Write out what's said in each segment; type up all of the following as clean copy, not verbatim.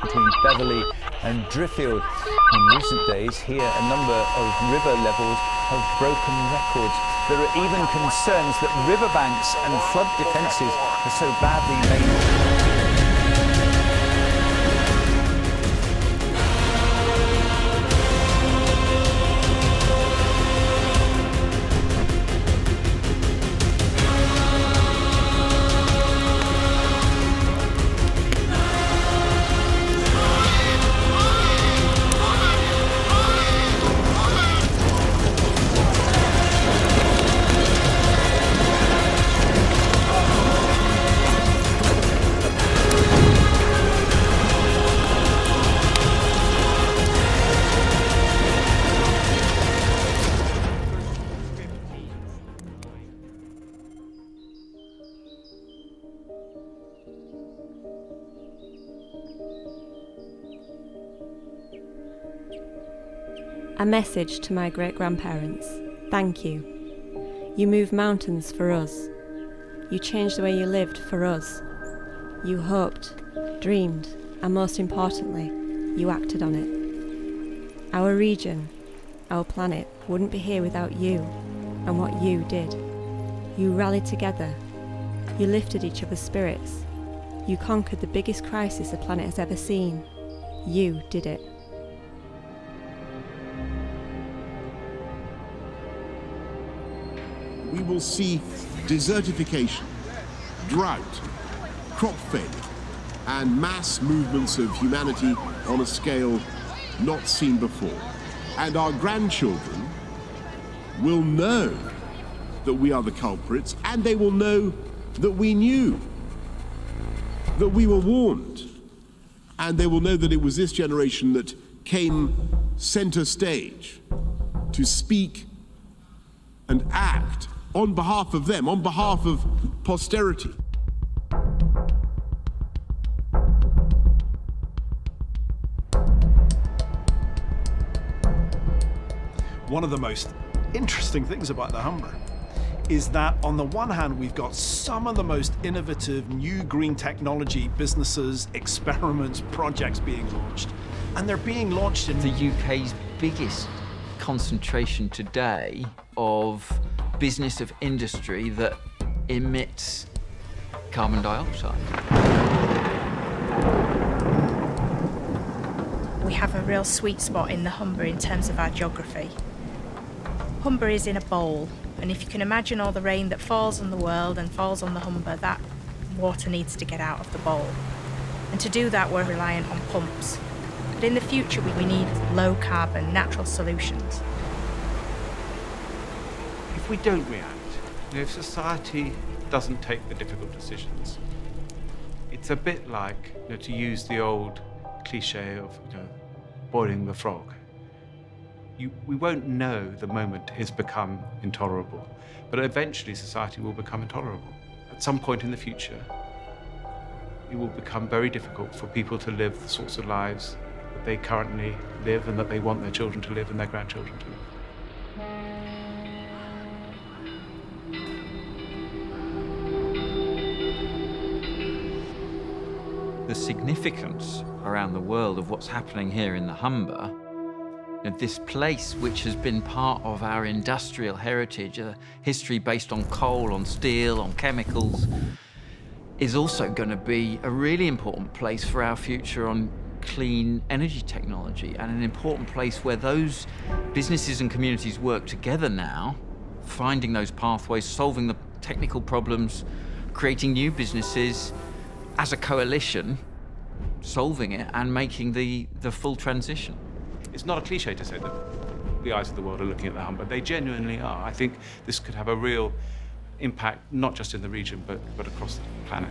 between Beverley and Driffield. In recent days, here a number of river levels have broken records. There are even concerns that riverbanks and flood defences are so badly made. A message to my great-grandparents. Thank you. You moved mountains for us. You changed the way you lived for us. You hoped, dreamed, and most importantly, you acted on it. Our region, our planet, wouldn't be here without you and what you did. You rallied together. You lifted each other's spirits. You conquered the biggest crisis the planet has ever seen. You did it. We will see desertification, drought, crop failure, and mass movements of humanity on a scale not seen before. And our grandchildren will know that we are the culprits, and they will know that we knew, that we were warned, and they will know that it was this generation that came center stage to speak and act on behalf of them, on behalf of posterity. One of the most interesting things about the Humber is that on the one hand, we've got some of the most innovative new green technology businesses, experiments, projects being launched, and they're being launched in the UK's biggest concentration today of business of industry that emits carbon dioxide. We have a real sweet spot in the Humber in terms of our geography. Humber is in a bowl, and if you can imagine all the rain that falls on the world and falls on the Humber, that water needs to get out of the bowl. And to do that, we're reliant on pumps. But in the future, we need low carbon, natural solutions. If we don't react, if society doesn't take the difficult decisions, it's a bit like, to use the old cliche of, boiling the frog. We won't know the moment it's become intolerable, but eventually society will become intolerable. At some point in the future, it will become very difficult for people to live the sorts of lives that they currently live and that they want their children to live and their grandchildren to live. The significance around the world of what's happening here in the Humber, this place which has been part of our industrial heritage, a history based on coal, on steel, on chemicals, is also going to be a really important place for our future on clean energy technology, and an important place where those businesses and communities work together now, finding those pathways, solving the technical problems, creating new businesses as a coalition, solving it and making the full transition. It's not a cliche to say that the eyes of the world are looking at the Humber. They genuinely are. I think this could have a real impact, not just in the region, but across the planet.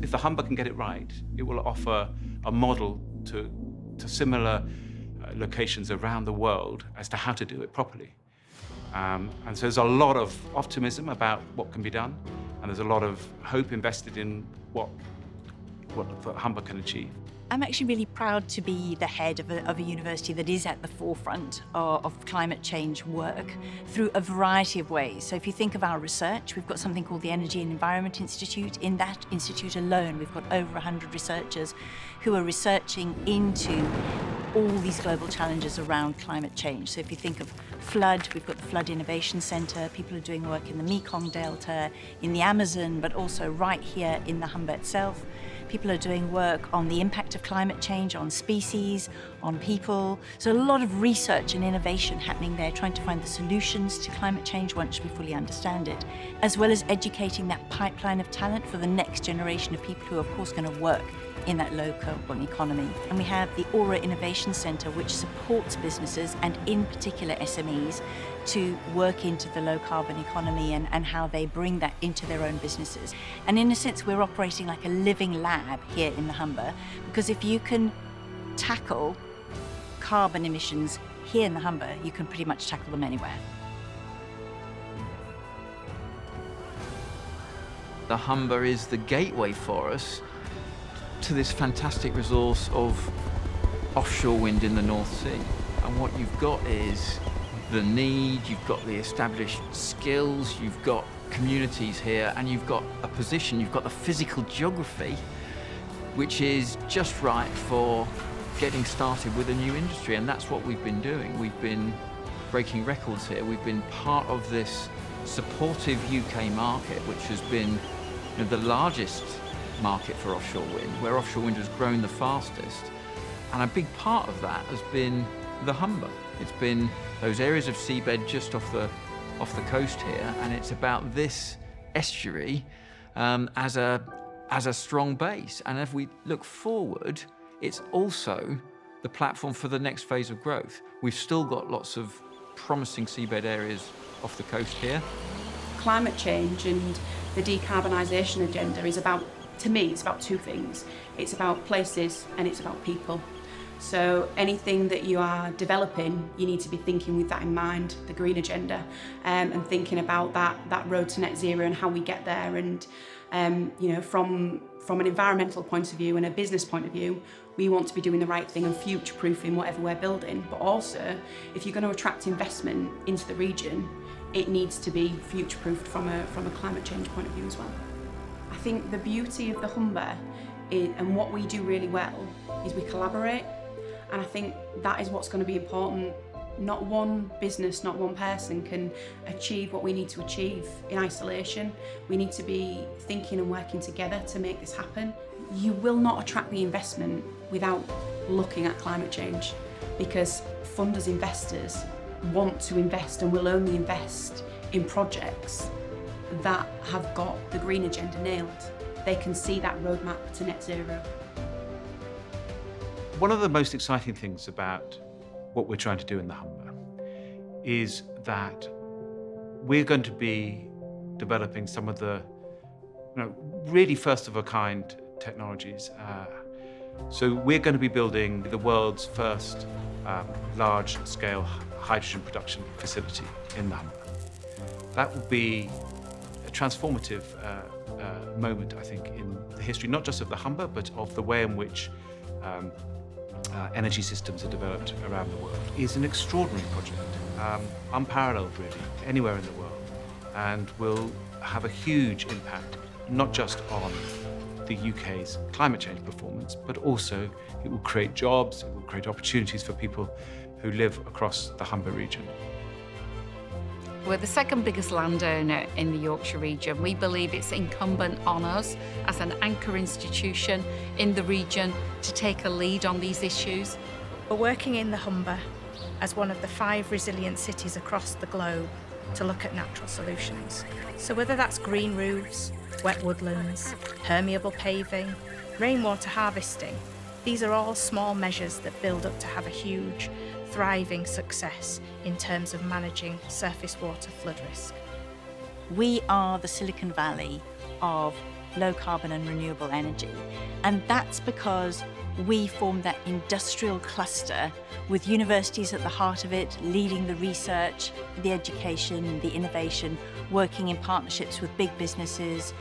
If the Humber can get it right, it will offer a model to similar locations around the world as to how to do it properly. And so there's a lot of optimism about what can be done, and there's a lot of hope invested in what the Humber can achieve. I'm actually really proud to be the head of a university that is at the forefront of climate change work through a variety of ways. So if you think of our research, we've got something called the Energy and Environment Institute. In that institute alone, we've got over 100 researchers who are researching into all these global challenges around climate change. So if you think of flood, we've got the Flood Innovation Centre. People are doing work in the Mekong Delta, in the Amazon, but also right here in the Humber itself. People are doing work on the impact of climate change on species, on people. So a lot of research and innovation happening there, trying to find the solutions to climate change once we fully understand it, as well as educating that pipeline of talent for the next generation of people who are, of course, going to work in that low carbon economy. And we have the Aura Innovation Centre, which supports businesses and in particular SMEs to work into the low carbon economy and how they bring that into their own businesses. And in a sense, we're operating like a living lab here in the Humber, because if you can tackle carbon emissions here in the Humber, you can pretty much tackle them anywhere. The Humber is the gateway for us to this fantastic resource of offshore wind in the North Sea. And what you've got is the need, you've got the established skills, you've got communities here, and you've got a position, you've got the physical geography, which is just right for getting started with a new industry. And that's what we've been doing. We've been breaking records here. We've been part of this supportive UK market, which has been the largest market for offshore wind, where offshore wind has grown the fastest. And a big part of that has been the Humber. It's been those areas of seabed just off the coast here, and it's about this estuary as a strong base. And if we look forward, it's also the platform for the next phase of growth. We've still got lots of promising seabed areas off the coast here. Climate change and the decarbonisation agenda is about, to me, it's about two things. It's about places and it's about people. So anything that you are developing, you need to be thinking with that in mind, the green agenda, and thinking about that road to net zero and how we get there. And from an environmental point of view and a business point of view, we want to be doing the right thing and future-proofing whatever we're building. But also, if you're going to attract investment into the region, it needs to be future-proofed from a climate change point of view as well. I think the beauty of the Humber and what we do really well is we collaborate, and I think that is what's going to be important. Not one business, not one person can achieve what we need to achieve in isolation. We need to be thinking and working together to make this happen. You will not attract the investment without looking at climate change, because funders, investors want to invest and will only invest in projects that have got the green agenda nailed. They can see that roadmap to net zero. One of the most exciting things about what we're trying to do in the Humber is that we're going to be developing some of the really first-of-a-kind technologies. So we're going to be building the world's first large-scale hydrogen production facility in the Humber. That will be a transformative moment, I think, in the history, not just of the Humber, but of the way in which energy systems are developed around the world. It's an extraordinary project, unparalleled really, anywhere in the world, and will have a huge impact, not just on the UK's climate change performance, but also it will create jobs, it will create opportunities for people who live across the Humber region. We're the second biggest landowner in the Yorkshire region. We believe it's incumbent on us as an anchor institution in the region to take a lead on these issues. We're working in the Humber as one of the 5 resilient cities across the globe to look at natural solutions. So whether that's green roofs, wet woodlands, permeable paving, rainwater harvesting, these are all small measures that build up to have a huge, thriving success in terms of managing surface water flood risk. We are the Silicon Valley of low carbon and renewable energy, and that's because we form that industrial cluster with universities at the heart of it, leading the research, the education, the innovation, working in partnerships with big businesses,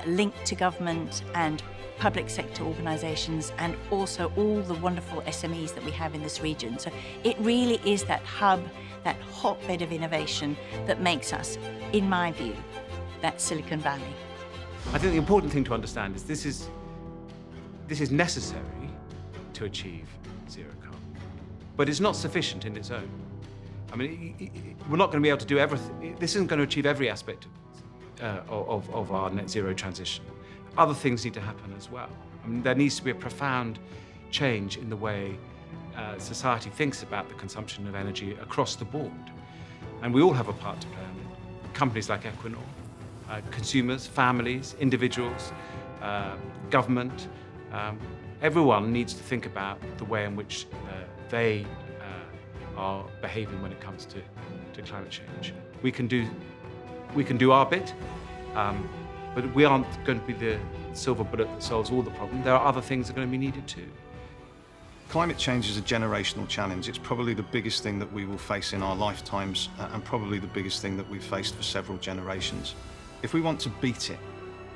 linked to government and public sector organisations, and also all the wonderful SMEs that we have in this region. So it really is that hub, that hotbed of innovation that makes us, in my view, that Silicon Valley. I think the important thing to understand is this is necessary to achieve zero carbon, but it's not sufficient in its own. I mean, we're not going to be able to do everything. This isn't going to achieve every aspect of our net zero transition. Other things need to happen as well. I mean, there needs to be a profound change in the way society thinks about the consumption of energy across the board. And we all have a part to play in it. Companies like Equinor, consumers, families, individuals, government, everyone needs to think about the way in which they are behaving when it comes to climate change. We can do our bit, but we aren't going to be the silver bullet that solves all the problems. There are other things that are going to be needed too. Climate change is a generational challenge. It's probably the biggest thing that we will face in our lifetimes, and probably the biggest thing that we've faced for several generations. If we want to beat it,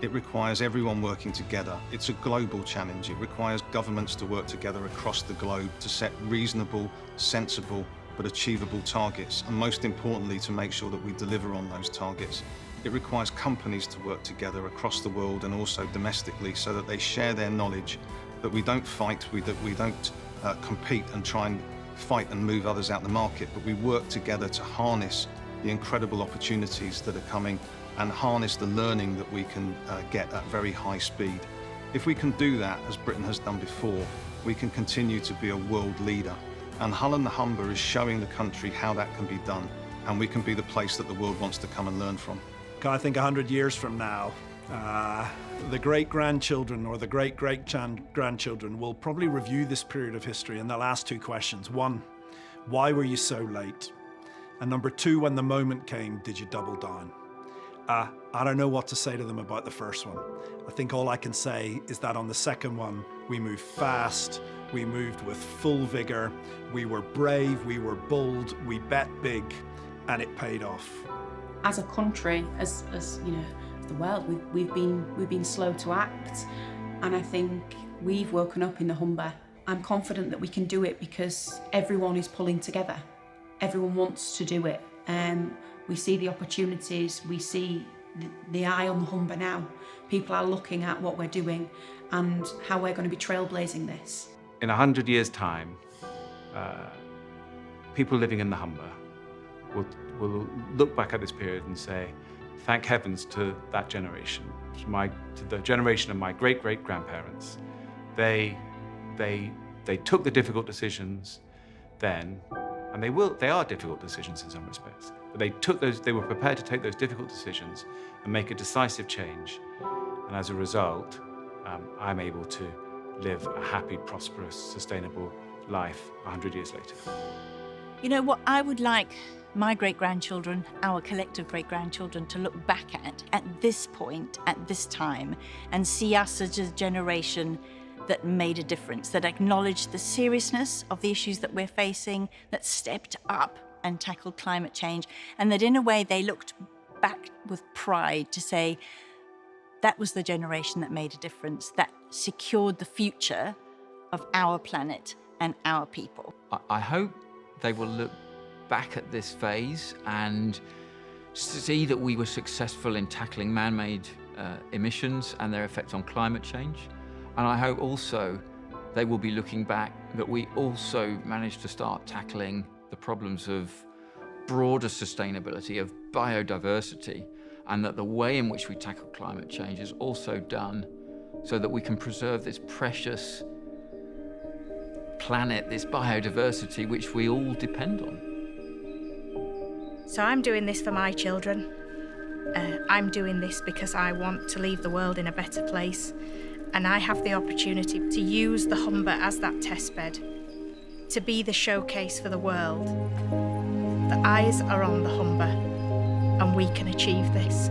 it requires everyone working together. It's a global challenge. It requires governments to work together across the globe to set reasonable, sensible, but achievable targets, and most importantly, to make sure that we deliver on those targets. It requires companies to work together across the world and also domestically so that they share their knowledge, that we don't fight, that we don't compete and try and fight and move others out the market, but we work together to harness the incredible opportunities that are coming and harness the learning that we can get at very high speed. If we can do that, as Britain has done before, we can continue to be a world leader. And Hull and the Humber is showing the country how that can be done, and we can be the place that the world wants to come and learn from. I think 100 years from now, the great-grandchildren or the great-great-grandchildren will probably review this period of history and they'll ask two questions. One, why were you so late? And number two, when the moment came, did you double down? I don't know what to say to them about the first one. I think all I can say is that on the second one, we moved fast, we moved with full vigor, we were brave, we were bold, we bet big, and it paid off. As a country, as you know, the world, we've been slow to act, and I think we've woken up in the Humber. I'm confident that we can do it because everyone is pulling together. Everyone wants to do it. We see the opportunities, we see the eye on the Humber now. People are looking at what we're doing and how we're going to be trailblazing this. In 100 years' time, people living in the Humber will look back at this period and say, thank heavens to that generation, to the generation of my great-great-grandparents. They took the difficult decisions then, and they are difficult decisions in some respects, but they were prepared to take those difficult decisions and make a decisive change. And as a result, I'm able to live a happy, prosperous, sustainable life 100 years later. You know what I would like my great-grandchildren, our collective great-grandchildren, to look back at this point, at this time, and see us as a generation that made a difference, that acknowledged the seriousness of the issues that we're facing, that stepped up and tackled climate change, and that in a way they looked back with pride to say, that was the generation that made a difference, that secured the future of our planet and our people. I hope they will look back at this phase and see that we were successful in tackling man-made emissions and their effect on climate change. And I hope also they will be looking back that we also managed to start tackling the problems of broader sustainability, of biodiversity, and that the way in which we tackle climate change is also done so that we can preserve this precious planet, this biodiversity, which we all depend on. So I'm doing this for my children. I'm doing this because I want to leave the world in a better place. And I have the opportunity to use the Humber as that testbed, to be the showcase for the world. The eyes are on the Humber, and we can achieve this.